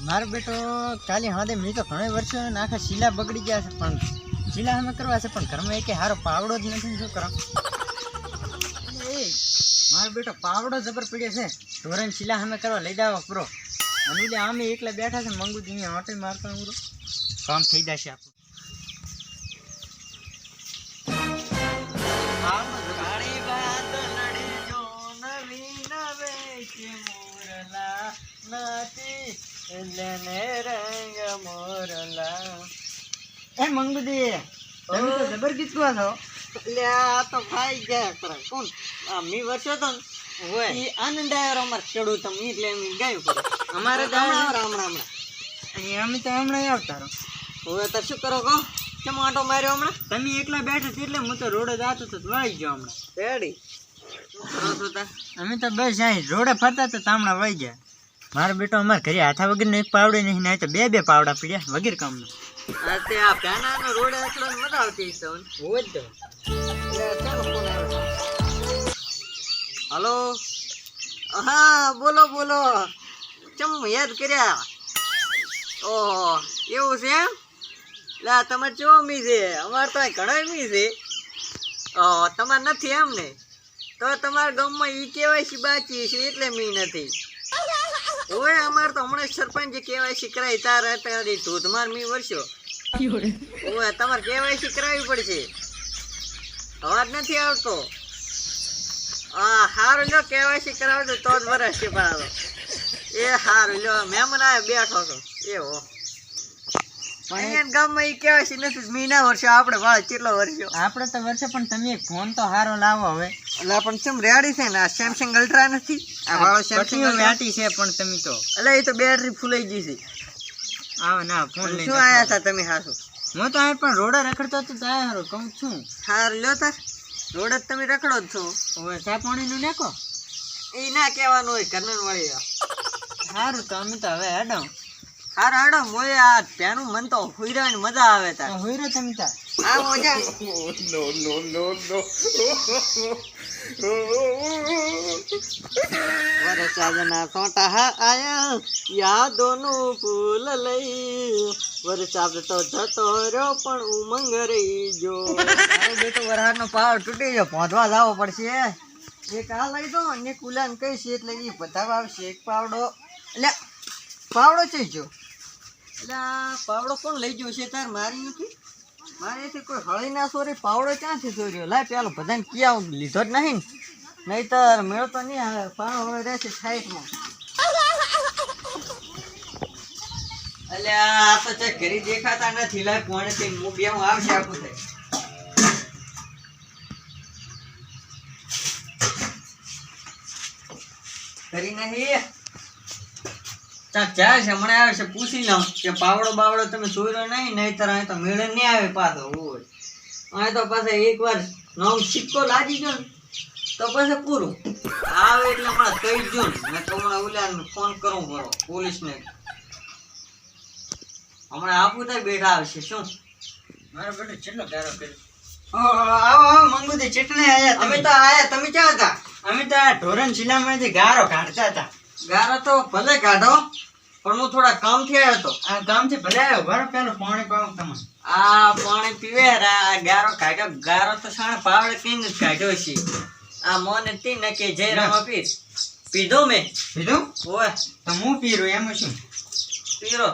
મારો બેટો કાલે હાથે મેં તો ઘણા વર્ષો આખા શીલા બગડી ગયા છે, પણ શીલા અમે કરવા છે, પણ ઘરમાં એક હારો પાવડો જ નથી. શું કરો? એ મારો બેટો પાવડો જબર પડ્યો છે. ધોરણ શીલા અમે કરવા લઈ જાવ પૂરો. અને એટલે અમે એકલા બેઠા છે, મંગુ દી હોટલ મારતો પૂરો કામ થઈ જશે આપણું. એ મંગુદી તમે તો જબર ગીત ગાઓ છો. એટલે આ તો ખાઈ ગયા ખરા. કોણ આ મી વર્ષો તો ઓય ઈ આનંદ આવ્યો અમાર ખેડૂત તમે એટલે એમ ગાયું કરે. અમારે તો હમણાં અહીંયા અમે તો હમણાં આવતા રહો. હવે તો શું કરો કહો? કેમ આંટો માર્યો હમણાં? તમે એકલા બેઠા છે એટલે હું તો રોડે જાતો તો વળી ગયો હમણાં. રેડી શું કરો છો તા? અમે તો બસ અહીં રોડે ફરતા તો તામણા વહી ગયા. મારો બેટો અમારે ઘરે હાથા વગરનો એક પાવડો નહીં, નહીં તો બે પાવડા પીડ્યા વગર કામનો. આ તે આ પ્યાનાનો રોડ એકલો મજા આવતી છે. હોય તો એટલે ચાલો ફોન આવ્યો. હલો હા બોલો બોલો. ચમ યાદ કર્યા? ઓહો એવું છે એમ? એટલે તમારે ચો મી છે? અમારે તો ઘણા મી છે. તમારે નથી એમ ને? તો તમારા ગામમાં ઈ કેવાયસી બાકી છે એટલે મી નથી. ઓય અમારે તો હમણાં સરપંચે કેવાયસી કરાવી તાર અત્યારે ધોધમાર મી વર્ષો. ઓય તમારે કેવાયસી કરાવવી પડશે. અવાજ નથી આવતો. હા હારું લ્યો કેવાયસી કરાવજો તો જ વરસ છે પાછો. એ હારું લ્યો મહેમાન આવે બેઠો છો એવો. અહીંયા ગામમાં ઈ કેવાયસી નથી મીના વર્ષો આપણે વાળ કેટલો વર્ષો આપણે તો વર્ષે. પણ તમે એક ફોન તો સારો લાવો હવે. એટલે પણ ચમ રેડી છે ને આ સેમસંગ અલ્ટ્રા નથી આ વાળો સેમસંગ વેટી છે પણ તમે તો એટલે એ તો બેટરી ફૂલાઈ ગઈ છે. આવો ના ફોન લઈ શું આયા હતા તમે? હાસુ હું તો અહીં પણ રોડે રખડતો તો તારો કહું છું. હાર લ્યો તાર રોડ જ તમે રખડો જ છો. હવે ચા પાણીનું નાખો. એ ના કહેવાનું હોય ઘરનું વળી. સારું તો અમે તો હવે હેડો. હાર હાડો મોય આ ત્યાંનું મન તો હુઈરાની મજા આવે તાર. હોય રે તમે તાર. આ મજા વરસાદના સોટા હા આયા યાદોનું ફૂલ લઈ. વરસાદ તો જતો રહ્યો પણ ઉમંગ રહી જો. મારો બેટો વરસાદનો પાવર તૂટી ગયો, પહોંચવા જવો પડશે. એક આ લઈ દો અને કુલાન કહીશ એટલે એ બધા આવશે. એક પાવડો એટલે પાવડો છે જો. એટલે આ પાવડો કોણ લઈ ગયો છે તાર? મારી નથી. મારેથી કોઈ હળી ના સોરી. પાવડો ક્યાંથી ચોર્યો? લાય પેલો બધાને ક્યાં લીધો જ નહીં ને, નહીતર મેળતો નહીં આવે. પાવડો હવે રહેશે સાઈડમાં. એટલે આ તો ચેક ઘરે દેખાતા નથી. લાય કોણે તે હું બે હું આવશે આપું થાય. કરી નહીં ચાલ છે હમણાં આવે છે. પૂછી લઉં કે પાવડો બાવડો તમે ચોર્યો નહીં, નહીતર અહીં તો મેળે નહીં આવે પાછો. હોય અહીં તો પાછા એકવાર નોમ સિક્કો લાગી ગયો ને તો પછી પૂરું આવે. એટલે હમણાં કહી દઉં ને તો હમણાં ઓલા ફોન કરવો પડો પોલીસને. હમણાં આપું થાય બેઠા આવશે. શું મારો બેટો કેટલો ગારો કર્યો. આવો આવો મંગુદી ચટણી આયા. અમે તો આયા. તમે ક્યાં હતા? અમે તો આ ધોરણ જિલ્લામાંથી ગારો કાઢતા હતા. ગારા તો ભલે કાઢો પણ હું થોડા કામથી આવ્યો હતો. આ ગામથી ભલે આવ્યો. બરો પેલો પાણી પાવું તમે. આ પાણી પીવે આ ગારો કાઢ્યો. ગારો તો સાણે પાવડે કઈને જ કાઢ્યો છે. આ મોને તી ને કે જયરામા પીસ પીધો મેં. પીધું? ઓય તો હું પીરું એમાં શું? પીરો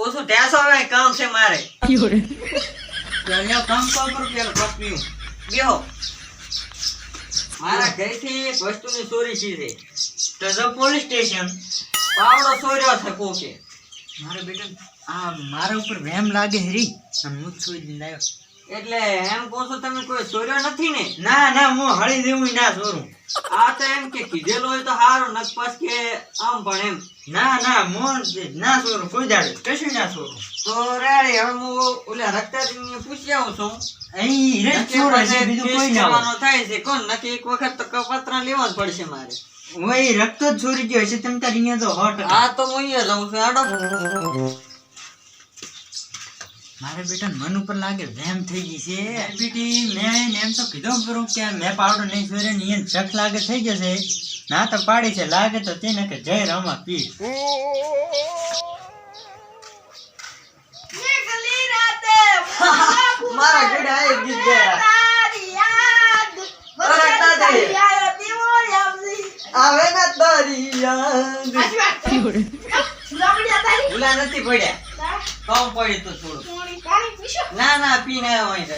ઓછું ઢેસો આવે કામ છે મારે. કામ કરો પેલો કપ પીવું. બેહો મારા ઘરેથી એક વસ્તુની ચોરી છે. તો જો પોલીસ સ્ટેશન. પાવડો ચોર્યો છે કોકે. મારો બેટો આ મારા ઉપર વેમ લાગે હરી. અને હું છોડી દીધો આવ્યો. એટલે એમ કહો છો તમે કોઈ ચોર્યો નથી ને? ના ના હું હળી દેવું ના ચોરું. આ તો એમ કે કીધેલું હોય તો સારું નક પાસ કે આમ પણ એમ. ના ના હું ના ચોરું. કોઈ દાડે કશું ના ચોરું. તો રેડી હવે હું ઓલા રક્તાજીને પૂછી આવું છું. અહીં રે ચોરે છે બીજું કોઈ ના હોય. થાય છે કોણ નક્કી એક વખત તો કપત્રા લેવા જ પડશે મારે. ઓય રક્ત જ ચોરી ગયો છે. તમે તારી અહીંયા તો હોટ. આ તો હું અહીંયા જાઉં છું. આડો મારે બેટા મન ઉપર લાગે વેમ થઈ ગઈ છે. બેટી મેં એમ તો કીધું કરું કે મેં પાવડો નહીં છોડ્યો ને એને શક લાગે થઈ જશે. ના તો પાડી છે લાગે તો તેને કે જય રમા પી મારા ગોડા એ ગીત ગયા આવે ના તારી યાદ ભૂલા નથી પડ્યા કોમ પડી તો થોડું ના ના પી ના હોય છે.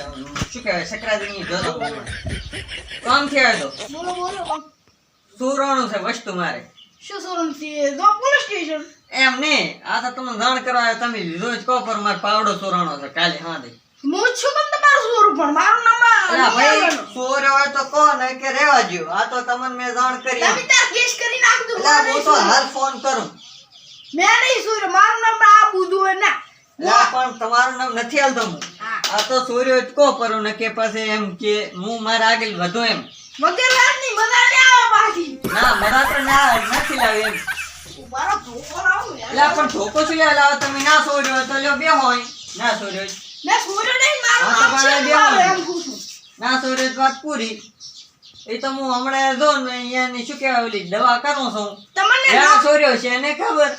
શું કહેવાય સકરાદની જોતો કોમ થયો તો સુરાણું છે વસ્તુ મારે એમ નહીં આ તો તમને જાણ કરવા તમે લીધો જ કહો પર મારે પાવડો સુરાણો છે કાલે હાંડે અલા ભાઈ ચોર હોય તો કોણ કે રેવા જો આ તો તમને મેં જાણ કરી અલા હું તો હાલ ફોન કરું અલા પણ તમારું નામ નથી હાલતો હું આ તો ચોર્યો જ કહો પર ને કે પછી એમ કે હું મારા આગળ વધુ એમ ના મરા તો ના નથી લાવે એમ અલા પણ ધોકો શું લે લાવો તમે ના ચોર્યો તો લ્યો બે હોય ના ચોર્યો ના ચોર્યો તો વાત પૂરી એ તો હું હમણાં જો ને અહીંયાની શું કહેવાય ઓલી દવા કરું છું જ્યાં ચોર્યો છે એને ખબર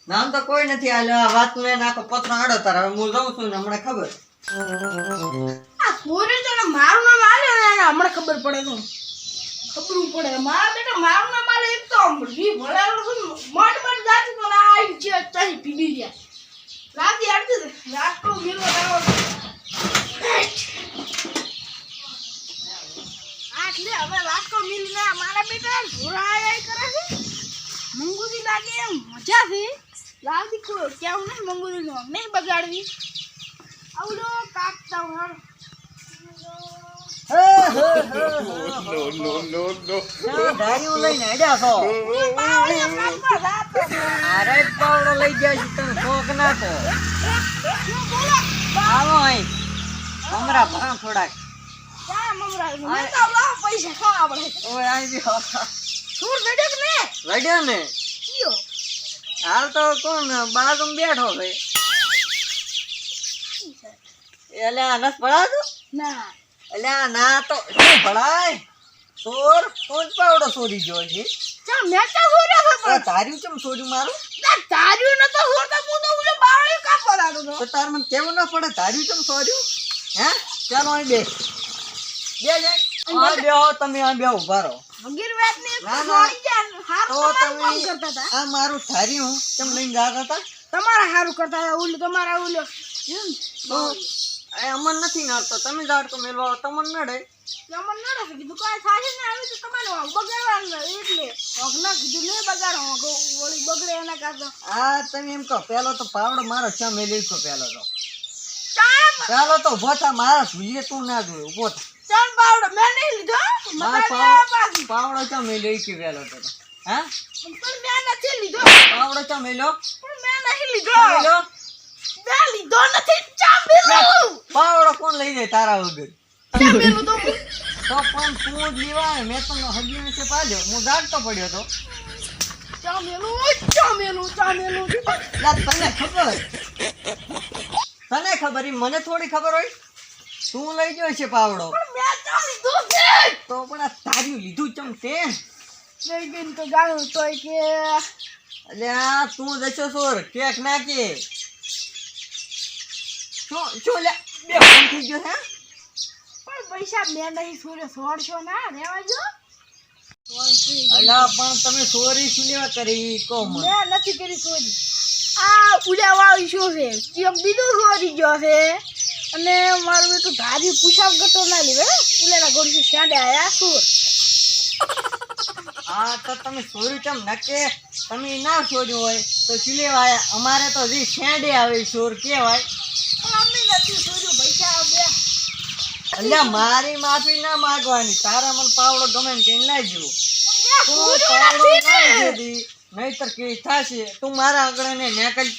નામ તો કોઈ નથી આલ્યો આ વાત ને નાખો પત્ર આડો તાર હવે હું જાઉં છું ને હમણાં ખબર ખબર પડે તો ખબરું પડે મારા બેટા મારું નામ આલે એક તો વી ભળેલો છું મટ મટ જાતી તો આ જે ચાહી પીડી રહ્યા રાતી આડતી રાતનો મેલો આવો આટલે હવે રાતનો મિલ ના મારા બેટા ધોરાય કરે છે મંગુરી લાગે એમ મજા છે લાવતી કોઈ કેવું નહીં મંગુરી નો નહીં બગાડવી આવડો કાકતા હું ધાર્યું લઈને હેડ્યા છો અરે પાવડો લઈ જાય છે તમે શોખ ના તો આવો અહીં મમરા ભરા થોડાક પૈસા ખાવા પડે ઓય આવી ગયો સુર વેડક ને વડ્યો ને કયો હાલ તો કોણ બાજુ બેઠો છે એટલે આ નસ ભળાતો ના અલ્યા ના તો શું ભળાય ચોર તો જ પાવડો ચોરી ગયો છે ચા મેં કા હોર્યા છે આ તાર્યું કેમ ચોર્યું મારું ના તાર્યું ન તો હોરતા હું તો ઉલે બાવળી કાપવા લાગો તો તો તાર મને કેવું ના પડે તાર્યું કેમ ચોર્યું હે ચાલો અહીં બે જાય આ બેહો તમે આ બેહો ઉભા રહો વગેર વાત ને ના, ના. છોડી જાય હાર તો તમારું કામ તમે કરતા હતા આ મારું થાર્યું કેમ લઈને જતા હતા તમારા હારું કરતા હતા ઉલે તમારા ઉલે તો એ અમન નથી નાડતો તમે જાડ તો મેલવા તમને નડે જમન ન રાખે કીધું કાંઈ થાય ને આવી તો તમારે બગાડવાનું એટલે ના કીધું લે બગાડો વળી બગડે એના કારણે આ તમે એમ કહો પેલો તો પાવડો મારો ચા મેલી તો પેલો તો ચામ ચાલો તો ઉભો થા મારા જોઈએ તું ના જોયું ઉભો થા ચામ પાવડો મેં નહીં લીધો પાવડો ચા મેલ્યો કે પેલો તો હા પણ મેં નથી લીધો પાવડો ચા મેલ્યો પણ મેં નહીં લીધો મેલ્યો મેં લીધો નથી ચામ મેલું પાવડો કોણ લઈ જાય તારા વગર ચામ મેલું તો તો પણ તું જ લેવાય મેં તમને હજી વિશે પાડ્યો હું જાગતો પડ્યો તો ચામ મેલું લા તને ખબર ઈ મને થોડી ખબર હોય તું લઈ ગયો છે પાવડો પણ મેં ચામ લીધો છે તો પણ આ તાર્યું લીધું ચમ તે લઈ ગઈને તો જાણું તોય કે અલ્યા તું જશો સોર કેક નાખે શું લે બે ફોન થઈ ગયો હે પણ પૈસા મેં નહીં છોડ્યો છોડશો ના રહેવા જો અલ્યા પણ તમે સોરી શું લેવા કરી કહો મને મેં નથી કરી ચોરી આ ઉડાવાળી શું છે ચેક બીજું ચોરી ગયો છે અને મારું બેટું ધારી પૂછાવ ગતો ના લીધે ઉલેના ગોળી શાડે આયા સુર હા તો તમે સોરી કેમ નકે તમે ના છોડ્યું હોય તો શું લેવાય અમારે તો જે છેડે આવે સોર કેવાય પણ અમે નથી ચોર્યું પૈસા બે અલ્યા મારી માફી ના માંગવાની તારા મને પાવડો ગમે ને કઈ લઈ જવું પણ તું મેં પાવડો ચોર્યું ના નથી ને દીધી નહીતર કે થાશે તું મારા આગળ ને નેકલ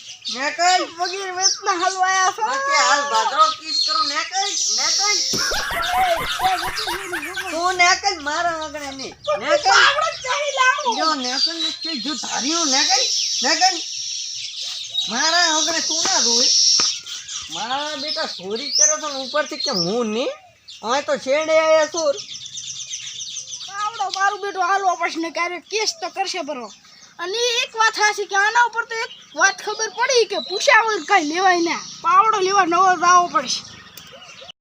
વગેરે વેતના હલવાયા છો બાકી હાલ ભાદરો કિસ કરું નેકલ તું નેકલ મારા આગળ ને નેકલ આપણે ચાહી લાવો જો નેકલ ને કે જો ધાર્યું નેકલ મારા આગળ તું ના રોય મારા બેટા ચોરી કરે તો ઉપરથી કે હું નહીં હવે તો છેડે આયા ચોર પાવડો મારું બેટું હાલવા પડશે ને ક્યારેક કેસ તો કરશે બરો. અને એક વાત સાચી કે આના ઉપર તો એક વાત ખબર પડી કે પૂછ્યા વગર કાંઈ લેવાય ના, પાવડો લેવા નવો લાવવો પડશે.